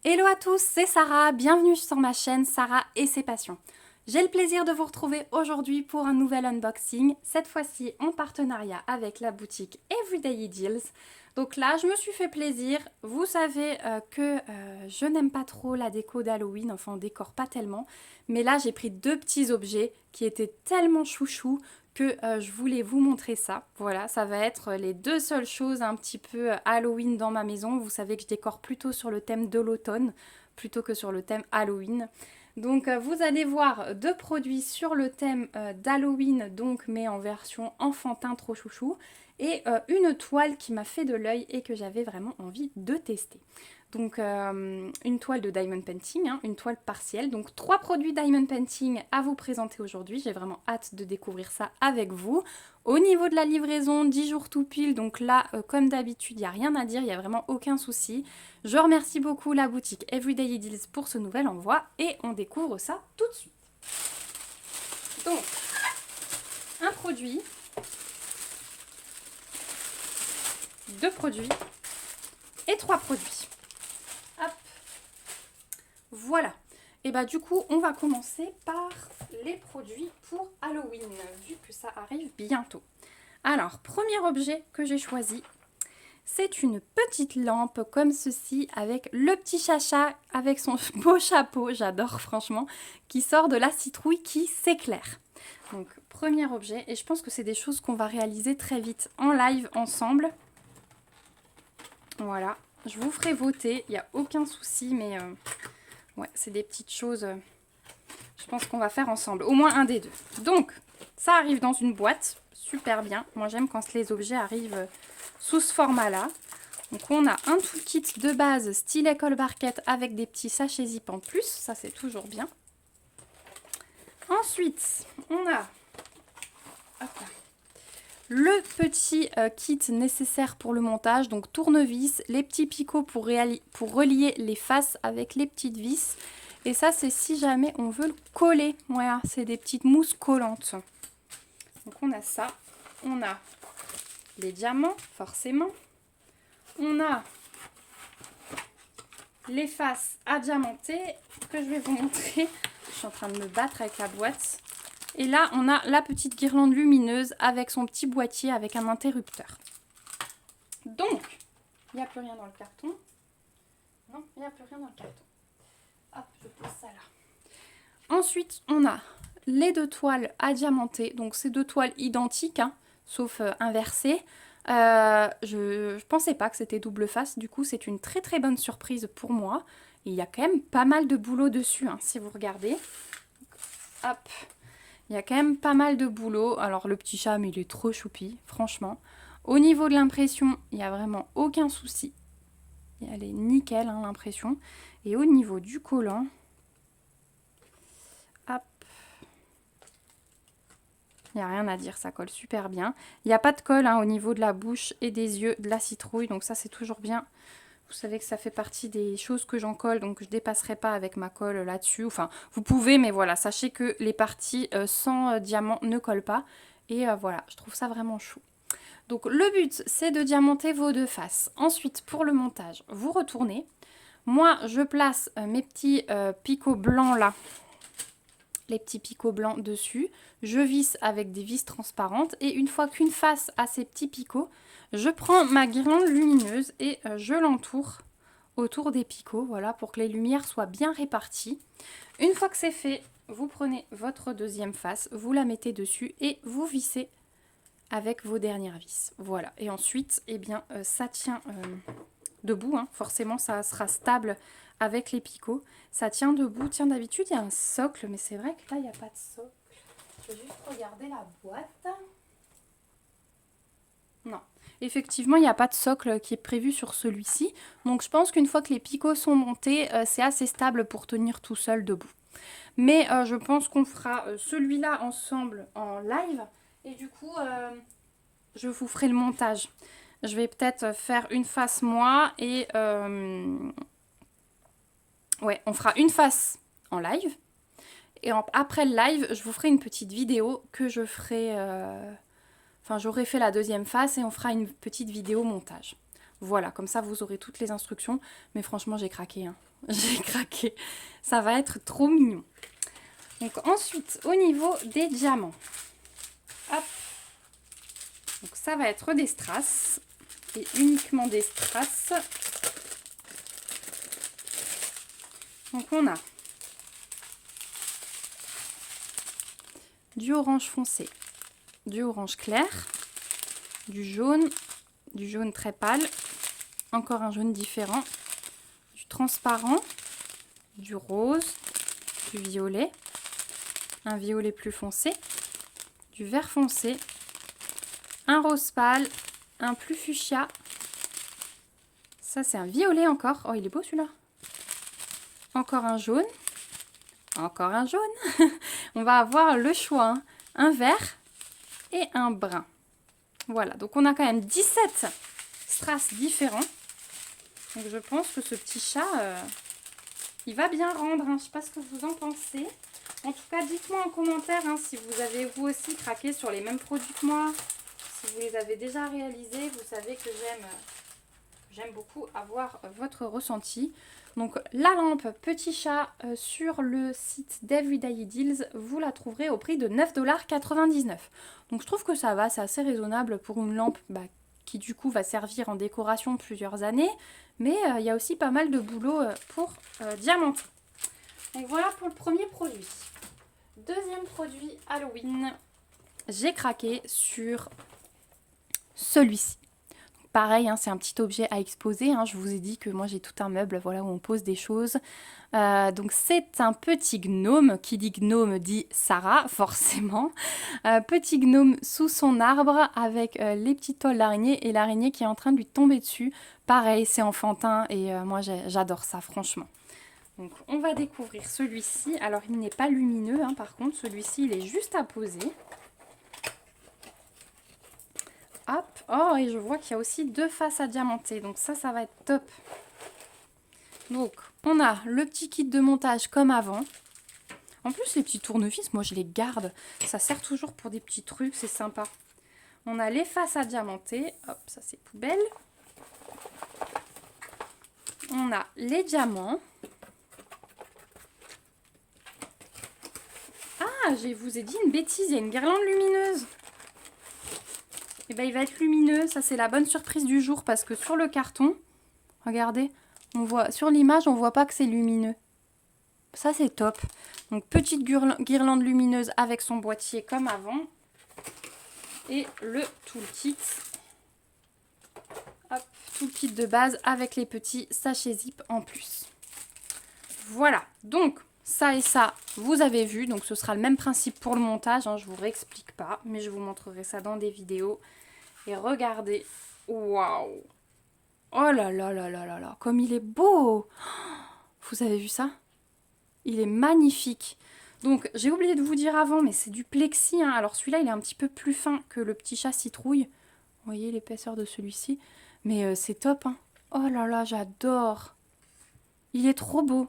Hello à tous, c'est Sarah, bienvenue sur ma chaîne Sarah et ses passions. J'ai le plaisir de vous retrouver aujourd'hui pour un nouvel unboxing, cette fois-ci en partenariat avec la boutique Everyday Deals. Donc là, je me suis fait plaisir. Vous savez que je n'aime pas trop la déco d'Halloween, enfin on décore pas tellement. Mais là, j'ai pris deux petits objets qui étaient tellement chouchous que je voulais vous montrer ça. Voilà, ça va être les deux seules choses un petit peu Halloween dans ma maison. Vous savez que je décore plutôt sur le thème de l'automne plutôt que sur le thème Halloween. Donc vous allez voir deux produits sur le thème d'Halloween, donc mais en version enfantin trop chouchou, et une toile qui m'a fait de l'œil et que j'avais vraiment envie de tester. Donc une toile de diamond painting, hein, une toile partielle. Donc 3 produits diamond painting à vous présenter aujourd'hui. J'ai vraiment hâte de découvrir ça avec vous. Au niveau de la livraison, 10 jours tout pile. Donc là, comme d'habitude, il n'y a rien à dire, il n'y a vraiment aucun souci. Je remercie beaucoup la boutique Everyday Deals pour ce nouvel envoi et on découvre ça tout de suite. Donc, un produit, deux produits et 3 produits. Hop. Voilà. Et bah du coup, on va commencer par les produits pour Halloween, vu que ça arrive bientôt. Alors, premier objet que j'ai choisi, c'est une petite lampe comme ceci, avec le petit chacha, avec son beau chapeau, j'adore franchement, qui sort de la citrouille qui s'éclaire. Donc, premier objet, et je pense que c'est des choses qu'on va réaliser très vite en live ensemble. Voilà, je vous ferai voter, il n'y a aucun souci, mais ouais, c'est des petites choses, je pense qu'on va faire ensemble, au moins un des deux. Donc, ça arrive dans une boîte, super bien. Moi, j'aime quand les objets arrivent sous ce format-là. Donc, on a un toolkit de base style école barquette avec des petits sachets zip en plus, ça c'est toujours bien. Ensuite, on a hop là, le petit kit nécessaire pour le montage, donc tournevis, les petits picots pour relier les faces avec les petites vis. Et ça, c'est si jamais on veut le coller. Voilà, c'est des petites mousses collantes. Donc on a ça. On a les diamants, forcément. On a les faces à diamanter que je vais vous montrer. Je suis en train de me battre avec la boîte. Et là, on a la petite guirlande lumineuse avec son petit boîtier avec un interrupteur. Donc, il n'y a plus rien dans le carton. Non, il n'y a plus rien dans le carton. Hop, je pose ça là. Ensuite, on a les deux toiles à diamanter. Donc, c'est deux toiles identiques, hein, sauf inversées. Je ne pensais pas que c'était double face. Du coup, c'est une très très bonne surprise pour moi. Et il y a quand même pas mal de boulot dessus, hein, si vous regardez. Hop. Il y a quand même pas mal de boulot. Alors le petit chat, mais il est trop choupi, franchement. Au niveau de l'impression, il n'y a vraiment aucun souci. Elle est nickel, hein, l'impression. Et au niveau du collant, hop, il n'y a rien à dire, ça colle super bien. Il n'y a pas de colle, hein, au niveau de la bouche et des yeux de la citrouille, donc ça c'est toujours bien. Vous savez que ça fait partie des choses que j'en colle, donc je ne dépasserai pas avec ma colle là-dessus. Enfin, vous pouvez, mais voilà, sachez que les parties sans diamant ne collent pas. Et voilà, je trouve ça vraiment chou. Donc le but, c'est de diamanter vos deux faces. Ensuite, pour le montage, vous retournez. Moi, je place mes petits picots blancs là, les petits picots blancs dessus. Je visse avec des vis transparentes. Et une fois qu'une face a ces petits picots, je prends ma guirlande lumineuse et je l'entoure autour des picots, voilà, pour que les lumières soient bien réparties. Une fois que c'est fait, vous prenez votre deuxième face, vous la mettez dessus et vous vissez avec vos dernières vis. Voilà, et ensuite, eh bien, ça tient debout, hein. Forcément, ça sera stable avec les picots. Ça tient debout. Tiens, d'habitude, il y a un socle, mais c'est vrai que là, il n'y a pas de socle. Je vais juste regarder la boîte. Non, effectivement, il n'y a pas de socle qui est prévu sur celui-ci. Donc, je pense qu'une fois que les picots sont montés, c'est assez stable pour tenir tout seul debout. Mais je pense qu'on fera celui-là ensemble en live. Et du coup, je vous ferai le montage. Je vais peut-être faire une face moi et... ouais, on fera une face en live. Et après le live, je vous ferai une petite vidéo que je ferai... Enfin, j'aurai fait la deuxième face et on fera une petite vidéo montage. Voilà, comme ça vous aurez toutes les instructions. Mais franchement, j'ai craqué, hein. J'ai craqué. Ça va être trop mignon. Donc ensuite, au niveau des diamants. Hop. Donc ça va être des strass. Et uniquement des strass. Donc on a du orange foncé, du orange clair, du jaune très pâle, encore un jaune différent, du transparent, du rose, du violet, un violet plus foncé, du vert foncé, un rose pâle, un plus fuchsia. Ça c'est un violet encore. Oh, il est beau celui-là. Encore un jaune. Encore un jaune. On va avoir le choix, hein. Un vert et un brun. Voilà, donc on a quand même 17 strass différents. Donc je pense que ce petit chat, il va bien rendre, hein. Je ne sais pas ce que vous en pensez. En tout cas, dites-moi en commentaire, hein, si vous avez vous aussi craqué sur les mêmes produits que moi. Si vous les avez déjà réalisés, vous savez que j'aime beaucoup avoir votre ressenti. Donc la lampe petit chat sur le site d'Everyday Deals, vous la trouverez au prix de 9,99 $. Donc je trouve que ça va, c'est assez raisonnable pour une lampe qui du coup va servir en décoration plusieurs années. Mais il y a aussi pas mal de boulot pour diamanter. Donc voilà pour le premier produit. Deuxième produit Halloween, j'ai craqué sur celui-ci. Pareil, hein, c'est un petit objet à exposer. Hein. Je vous ai dit que moi j'ai tout un meuble, voilà, où on pose des choses. Donc c'est un petit gnome. Qui dit gnome dit Sarah, forcément. Petit gnome sous son arbre avec les petits toiles d'araignée et l'araignée qui est en train de lui tomber dessus. Pareil, c'est enfantin et moi j'adore ça, franchement. Donc on va découvrir celui-ci. Alors il n'est pas lumineux, hein, par contre, celui-ci il est juste à poser. Hop, oh, et je vois qu'il y a aussi 2 faces à diamanter, donc ça va être top. Donc, on a le petit kit de montage comme avant. En plus, les petits tournevis, moi je les garde. Ça sert toujours pour des petits trucs, c'est sympa. On a les faces à diamanter. Hop, ça c'est poubelle. On a les diamants. Ah, je vous ai dit une bêtise, il y a une guirlande lumineuse. Et ben, il va être lumineux, ça c'est la bonne surprise du jour parce que sur le carton, regardez, on voit sur l'image, on voit pas que c'est lumineux. Ça c'est top. Donc petite guirlande lumineuse avec son boîtier comme avant. Et le toolkit. Hop, toolkit de base avec les petits sachets zip en plus. Voilà, donc ça et ça, vous avez vu. Donc ce sera le même principe pour le montage, hein, je vous réexplique pas, mais je vous montrerai ça dans des vidéos. Et regardez, waouh! Oh là là là là là là, comme il est beau! Vous avez vu ça? Il est magnifique. Donc j'ai oublié de vous dire avant, mais c'est du plexi, hein. Alors celui-là, il est un petit peu plus fin que le petit chat citrouille. Vous voyez l'épaisseur de celui-ci? Mais c'est top, hein. Oh là là, j'adore! Il est trop beau.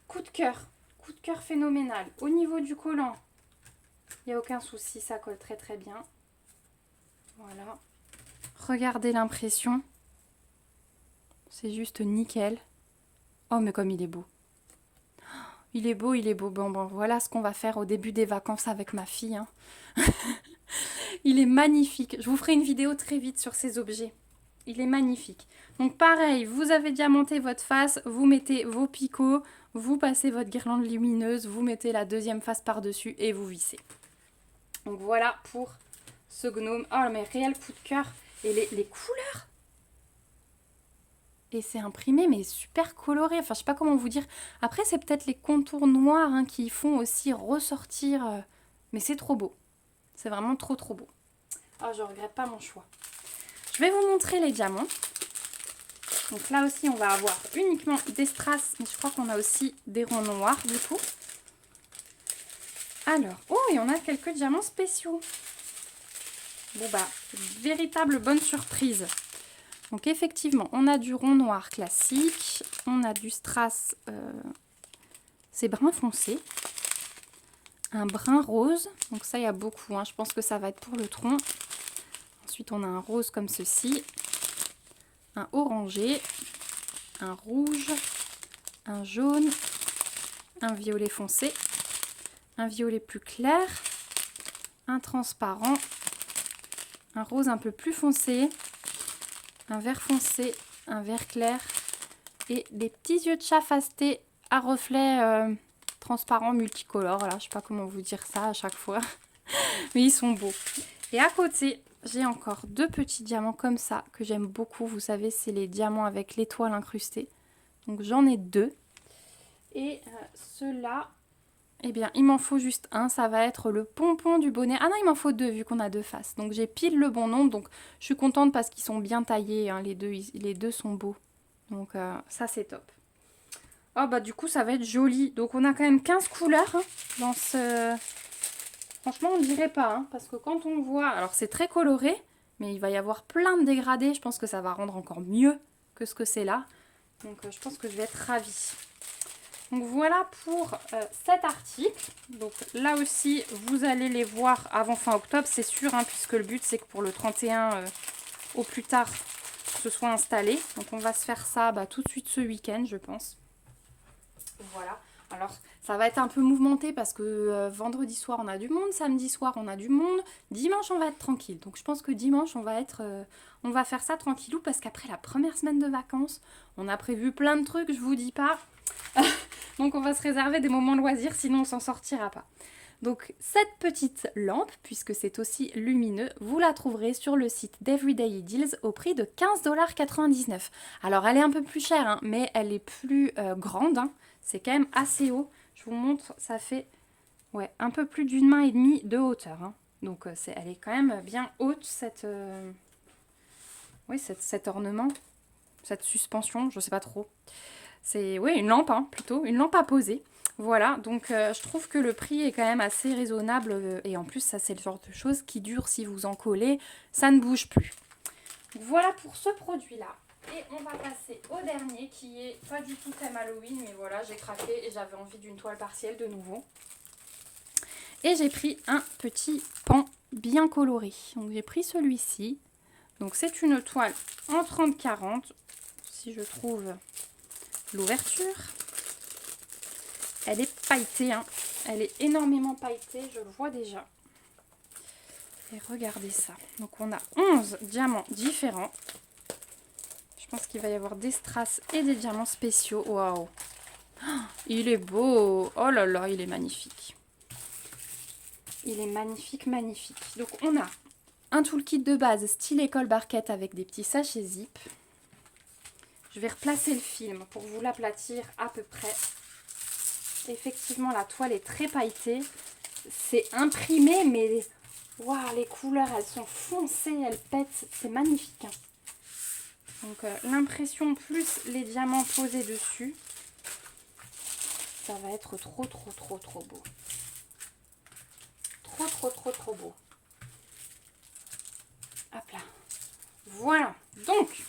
Coup de cœur phénoménal. Au niveau du collant, il n'y a aucun souci, ça colle très très bien. Voilà. Regardez l'impression. C'est juste nickel. Oh, mais comme il est beau. Il est beau, il est beau. Bon, voilà ce qu'on va faire au début des vacances avec ma fille, hein. Il est magnifique. Je vous ferai une vidéo très vite sur ces objets. Il est magnifique. Donc pareil, vous avez diamanté votre face, vous mettez vos picots, vous passez votre guirlande lumineuse, vous mettez la deuxième face par-dessus et vous vissez. Donc voilà pour ce gnome. Oh mais réel coup de cœur. Et les couleurs. Et c'est imprimé mais super coloré. Enfin je sais pas comment vous dire. Après c'est peut-être les contours noirs, hein, qui font aussi ressortir. Mais c'est trop beau. C'est vraiment trop trop beau. Oh je regrette pas mon choix. Je vais vous montrer les diamants. Donc là aussi, on va avoir uniquement des strass, mais je crois qu'on a aussi des ronds noirs du coup. Alors, oh, et on a quelques diamants spéciaux. Bon bah, véritable bonne surprise. Donc effectivement, on a du rond noir classique, on a du strass, c'est brun foncé, un brun rose, donc ça il y a beaucoup, hein. Je pense que ça va être pour le tronc. Ensuite, on a un rose comme ceci. un orangé, un rouge, un jaune, un violet foncé, un violet plus clair, un transparent, un rose un peu plus foncé, un vert foncé, un vert clair et des petits yeux de chat fastés à reflets transparents multicolores. Voilà, je sais pas comment vous dire ça à chaque fois, mais ils sont beaux. Et à côté, j'ai encore deux petits diamants comme ça que j'aime beaucoup. Vous savez, c'est les diamants avec l'étoile incrustée. Donc j'en ai deux. Et ceux-là, eh bien, il m'en faut juste un. Ça va être le pompon du bonnet. Ah non, il m'en faut deux vu qu'on a deux faces. Donc j'ai pile le bon nombre. Donc je suis contente parce qu'ils sont bien taillés. Hein. Les deux sont beaux. Donc ça, c'est top. Oh bah du coup, ça va être joli. Donc on a quand même 15 couleurs hein, dans ce... Franchement, on ne dirait pas, hein, parce que quand on voit... Alors, c'est très coloré, mais il va y avoir plein de dégradés. Je pense que ça va rendre encore mieux que ce que c'est là. Donc, je pense que je vais être ravie. Donc, voilà pour cet article. Donc, là aussi, vous allez les voir avant fin octobre, c'est sûr, hein, puisque le but, c'est que pour le 31 au plus tard, ce soit installé. Donc, on va se faire ça tout de suite ce week-end, je pense. Voilà. Alors, ça va être un peu mouvementé parce que vendredi soir, on a du monde, samedi soir, on a du monde, dimanche, on va être tranquille. Donc, je pense que dimanche, on va faire ça tranquillou parce qu'après la première semaine de vacances, on a prévu plein de trucs, je vous dis pas. Donc, on va se réserver des moments loisirs, sinon on s'en sortira pas. Donc, cette petite lampe, puisque c'est aussi lumineux, vous la trouverez sur le site d'Everyday Deals au prix de 15,99 $. Alors, elle est un peu plus chère, hein, mais elle est plus grande, hein. C'est quand même assez haut. Je vous montre, ça fait un peu plus d'une main et demie de hauteur. Hein. Donc elle est quand même bien haute, cet ornement, cette suspension, je sais pas trop. C'est une lampe, hein, plutôt, une lampe à poser. Voilà, donc je trouve que le prix est quand même assez raisonnable. Et en plus, ça c'est le genre de choses qui dure si vous en collez, ça ne bouge plus. Voilà pour ce produit-là. Et on va passer au dernier qui est pas du tout thème Halloween, mais voilà, j'ai craqué et j'avais envie d'une toile partielle de nouveau. Et j'ai pris un petit pan bien coloré. Donc j'ai pris celui-ci. Donc c'est une toile en 30-40, si je trouve l'ouverture. Elle est pailletée, hein. Elle est énormément pailletée, je le vois déjà. Et regardez ça. Donc on a 11 diamants différents. Je pense qu'il va y avoir des strass et des diamants spéciaux. Waouh! Il est beau! Oh là là, il est magnifique. Il est magnifique, magnifique. Donc on a un toolkit de base style école barquette avec des petits sachets zip. Je vais replacer le film pour vous l'aplatir à peu près. Effectivement, la toile est très pailletée. C'est imprimé, mais waouh, les couleurs, elles sont foncées, elles pètent. C'est magnifique. Hein. Donc l'impression plus les diamants posés dessus, ça va être trop beau. Trop beau. Hop là. Voilà. Donc,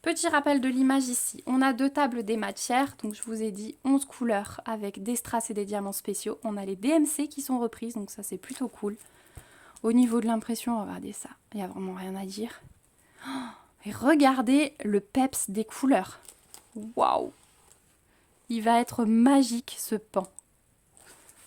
petit rappel de l'image ici. On a deux tables des matières. Donc je vous ai dit 11 couleurs avec des strass et des diamants spéciaux. On a les DMC qui sont reprises, donc ça c'est plutôt cool. Au niveau de l'impression, regardez ça. Il n'y a vraiment rien à dire. Et regardez le peps des couleurs. Waouh! Il va être magique ce pan.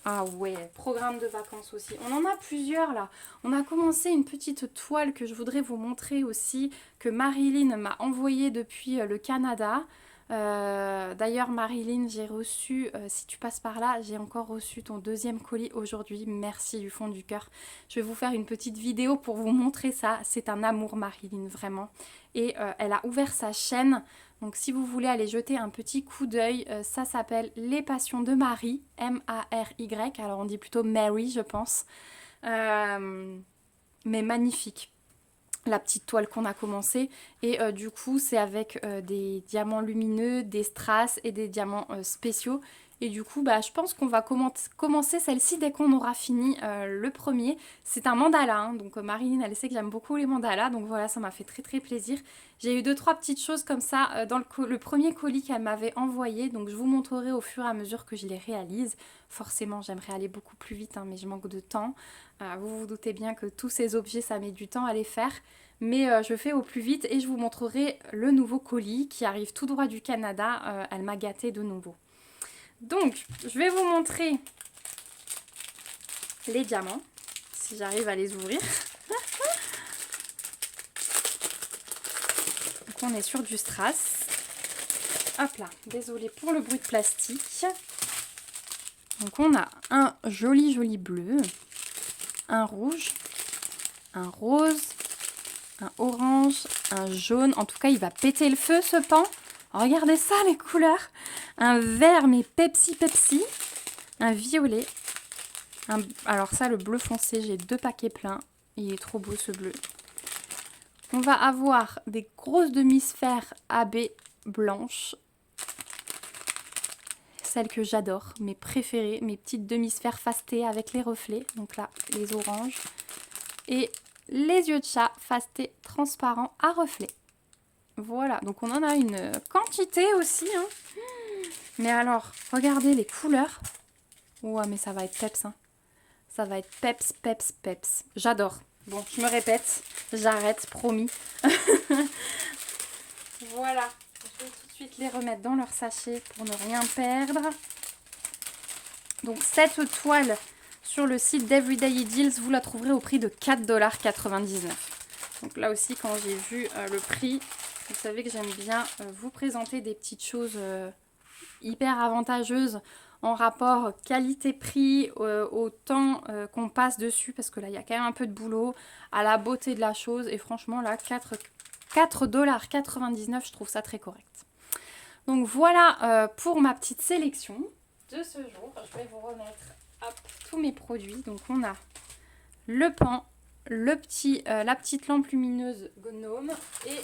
Ah ouais, programme de vacances aussi. On en a plusieurs là. On a commencé une petite toile que je voudrais vous montrer aussi, que Marilyn m'a envoyée depuis le Canada. D'ailleurs Marilyn, j'ai reçu, si tu passes par là, j'ai encore reçu ton deuxième colis aujourd'hui. Merci du fond du cœur. Je vais vous faire une petite vidéo pour vous montrer ça. C'est un amour Marilyn, vraiment. Et elle a ouvert sa chaîne. Donc si vous voulez aller jeter un petit coup d'œil, ça s'appelle Les Passions de Marie, M-A-R-Y. Alors on dit plutôt Mary, je pense. Mais magnifique. La petite toile qu'on a commencé et du coup c'est avec des diamants lumineux, des strass et des diamants spéciaux et du coup je pense qu'on va commencer celle-ci dès qu'on aura fini le premier. C'est un mandala hein, donc Marilyn elle sait que j'aime beaucoup les mandalas donc voilà, ça m'a fait très plaisir. J'ai eu 2-3 petites choses comme ça dans le premier colis qu'elle m'avait envoyé, donc je vous montrerai au fur et à mesure que je les réalise. Forcément j'aimerais aller beaucoup plus vite hein, mais je manque de temps. Vous vous doutez bien que tous ces objets ça met du temps à les faire. Mais je fais au plus vite et je vous montrerai le nouveau colis qui arrive tout droit du Canada. Elle m'a gâtée de nouveau. Donc, je vais vous montrer les diamants, si j'arrive à les ouvrir. Donc on est sur du strass. Hop là, désolée pour le bruit de plastique. Donc on a un joli bleu, un rouge, un rose, un orange, un jaune. En tout cas, il va péter le feu ce pan. Regardez ça, les couleurs. Un vert, mais Pepsi. Un violet. Alors ça, le bleu foncé, j'ai 2 paquets pleins. Il est trop beau ce bleu. On va avoir des grosses demi-sphères AB blanches. Celles que j'adore, mes préférées, mes petites demi-sphères fastées avec les reflets. Donc là, les oranges. Et les yeux de chat fastés transparents à reflets. Voilà, donc on en a une quantité aussi. Hein. Mais alors, regardez les couleurs. Ouais, mais ça va être peps. Hein. Ça va être peps. J'adore. Bon, je me répète, j'arrête, promis. Voilà, je vais tout de suite les remettre dans leur sachet pour ne rien perdre. Donc cette toile sur le site d'Everyday Deals, vous la trouverez au prix de 4,99 $. Donc là aussi, quand j'ai vu le prix, vous savez que j'aime bien vous présenter des petites choses hyper avantageuses en rapport qualité-prix, au temps qu'on passe dessus, parce que là, il y a quand même un peu de boulot, à la beauté de la chose. Et franchement, là, 4,99 $, je trouve ça très correct. Donc voilà pour ma petite sélection de ce jour. Je vais vous remettre tous mes produits. Donc on a le pan, la petite lampe lumineuse gnome et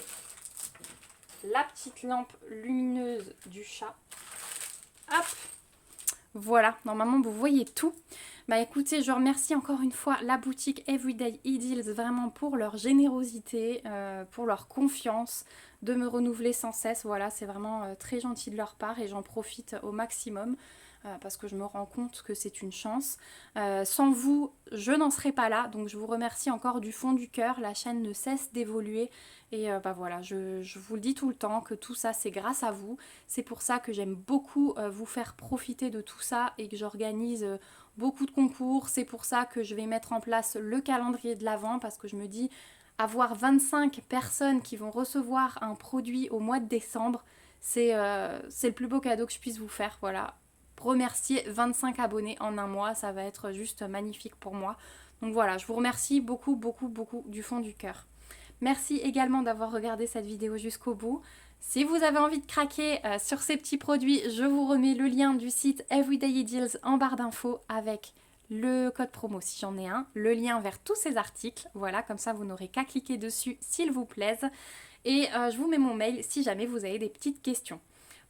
la petite lampe lumineuse du chat. Hop, voilà, normalement vous voyez tout. Bah écoutez, je remercie encore une fois la boutique Everyday Deals vraiment pour leur générosité, pour leur confiance de me renouveler sans cesse. Voilà, c'est vraiment très gentil de leur part et j'en profite au maximum. Parce que je me rends compte que c'est une chance. Sans vous, je n'en serais pas là. Donc je vous remercie encore du fond du cœur. La chaîne ne cesse d'évoluer. Et bah voilà, je vous le dis tout le temps que tout ça, c'est grâce à vous. C'est pour ça que j'aime beaucoup vous faire profiter de tout ça et que j'organise beaucoup de concours. C'est pour ça que je vais mettre en place le calendrier de l'Avent parce que je me dis, avoir 25 personnes qui vont recevoir un produit au mois de décembre, c'est le plus beau cadeau que je puisse vous faire. Voilà. Remercier 25 abonnés en un mois, ça va être juste magnifique pour moi. Donc voilà, je vous remercie beaucoup du fond du cœur. Merci également d'avoir regardé cette vidéo jusqu'au bout. Si vous avez envie de craquer sur ces petits produits, je vous remets le lien du site Everyday Deals en barre d'infos avec le code promo si j'en ai un, le lien vers tous ces articles. Voilà, comme ça vous n'aurez qu'à cliquer dessus s'il vous plaise. Et je vous mets mon mail si jamais vous avez des petites questions.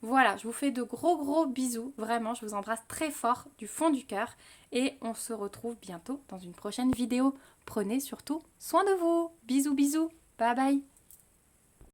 Voilà, je vous fais de gros bisous, vraiment, je vous embrasse très fort du fond du cœur et on se retrouve bientôt dans une prochaine vidéo. Prenez surtout soin de vous. Bisous, bye bye.